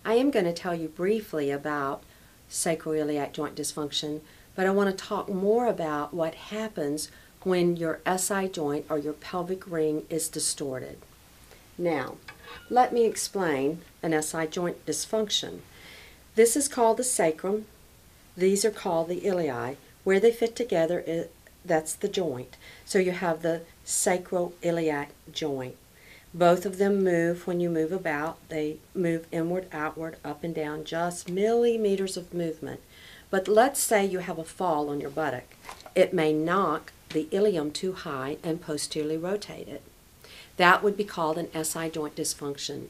I am going to tell you briefly about sacroiliac joint dysfunction, but I want to talk more about what happens when your SI joint or your pelvic ring is distorted. Now, let me explain an SI joint dysfunction. This is called the sacrum. These are called the ilii. Where they fit together, that's the joint. So you have the sacroiliac joint. Both of them move when you move about. They move inward, outward, up and down, just millimeters of movement. But let's say you have a fall on your buttock. It may knock the ilium too high and posteriorly rotate it. That would be called an SI joint dysfunction.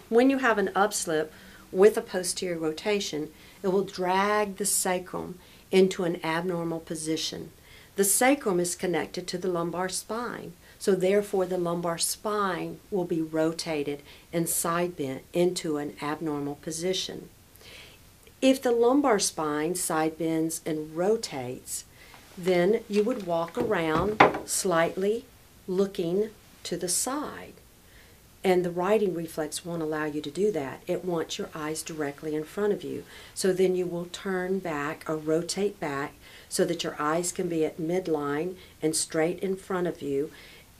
When you have an upslip with a posterior rotation, it will drag the sacrum into an abnormal position. The sacrum is connected to the lumbar spine, so therefore the lumbar spine will be rotated and side bent into an abnormal position. If the lumbar spine side bends and rotates, then you would walk around slightly looking to the side. And the righting reflex won't allow you to do that. It wants your eyes directly in front of you. So then you will turn back or rotate back so that your eyes can be at midline and straight in front of you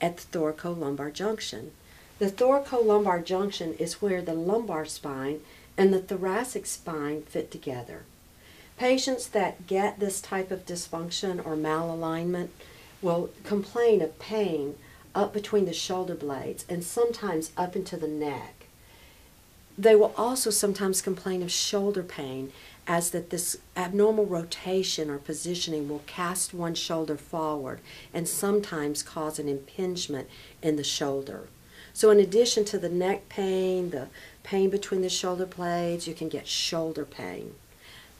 at the thoracolumbar junction. The thoracolumbar junction is where the lumbar spine and the thoracic spine fit together. Patients that get this type of dysfunction or malalignment will complain of pain up between the shoulder blades and sometimes up into the neck. They will also sometimes complain of shoulder pain, as that this abnormal rotation or positioning will cast one shoulder forward and sometimes cause an impingement in the shoulder. So in addition to the neck pain, the pain between the shoulder blades, you can get shoulder pain.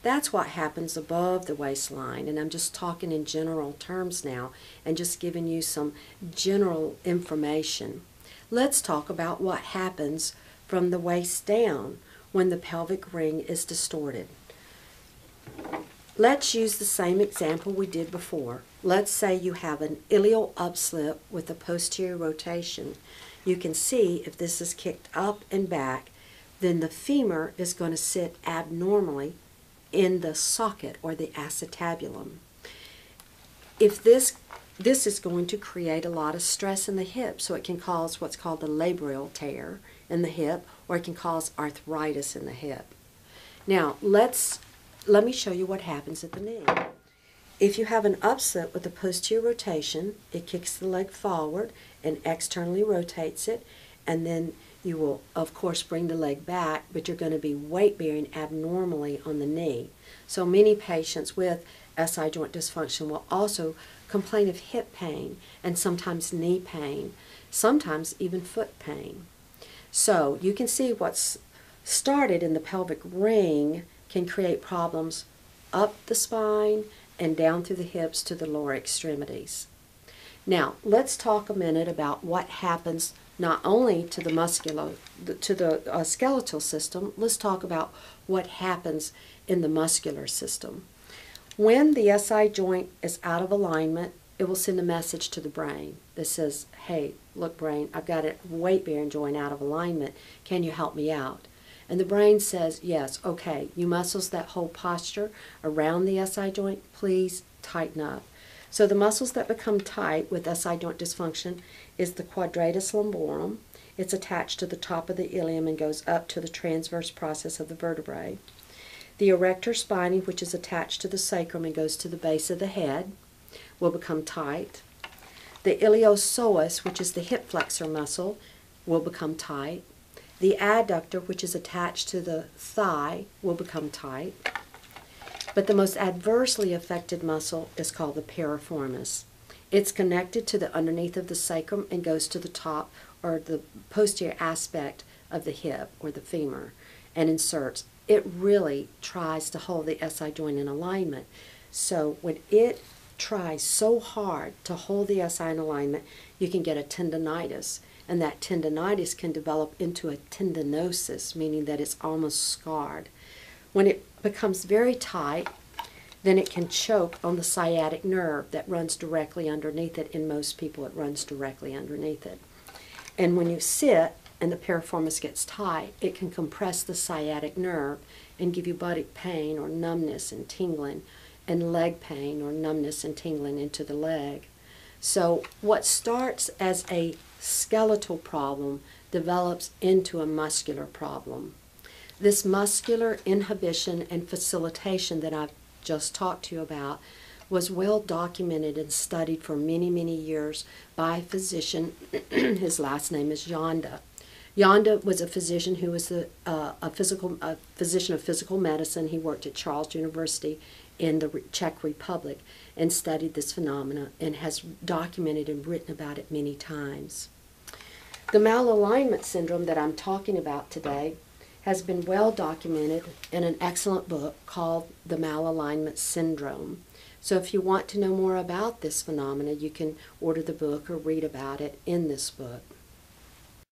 That's what happens above the waistline, and I'm just talking in general terms now and just giving you some general information. Let's talk about what happens from the waist down when the pelvic ring is distorted. Let's use the same example we did before. Let's say you have an iliac upslip with a posterior rotation. You can see if this is kicked up and back, then the femur is going to sit abnormally in the socket or the acetabulum. If this is going to create a lot of stress in the hip, so it can cause what's called the labral tear in the hip, or it can cause arthritis in the hip. Now, let me show you what happens at the knee. If you have an upslip with a posterior rotation, it kicks the leg forward and externally rotates it, and then you will, of course, bring the leg back, but you're going to be weight-bearing abnormally on the knee. So many patients with SI joint dysfunction will also complain of hip pain and sometimes knee pain, sometimes even foot pain. So you can see what's started in the pelvic ring can create problems up the spine and down through the hips to the lower extremities. Now, let's talk a minute about what happens not only to the skeletal system. Let's talk about what happens in the muscular system. When the SI joint is out of alignment, it will send a message to the brain that says, hey, look brain, I've got a weight-bearing joint out of alignment. Can you help me out? And the brain says, yes, okay, you muscles that hold posture around the SI joint, please tighten up. So the muscles that become tight with SI joint dysfunction is the quadratus lumborum. It's attached to the top of the ilium and goes up to the transverse process of the vertebrae. The erector spinae, which is attached to the sacrum and goes to the base of the head, will become tight. The iliopsoas, which is the hip flexor muscle, will become tight. The adductor, which is attached to the thigh, will become tight. But the most adversely affected muscle is called the piriformis. It's connected to the underneath of the sacrum and goes to the top or the posterior aspect of the hip or the femur and inserts. It really tries to hold the SI joint in alignment. So when it tries so hard to hold the SI in alignment, you can get a tendonitis. And that tendonitis can develop into a tendinosis, meaning that it's almost scarred. When it becomes very tight, then it can choke on the sciatic nerve that runs directly underneath it. In most people, it runs directly underneath it. And when you sit and the piriformis gets tight, it can compress the sciatic nerve and give you body pain or numbness and tingling, and leg pain or numbness and tingling into the leg. So what starts as a skeletal problem develops into a muscular problem. This muscular inhibition and facilitation that I've just talked to you about was well documented and studied for many, many years by a physician. His last name is Yonda. Yonda was a physician who was a physician of physical medicine. He worked at Charles University in the Czech Republic and studied this phenomena and has documented and written about it many times. The malalignment syndrome that I'm talking about today has been well documented in an excellent book called The Malalignment Syndrome. So if you want to know more about this phenomena, you can order the book or read about it in this book.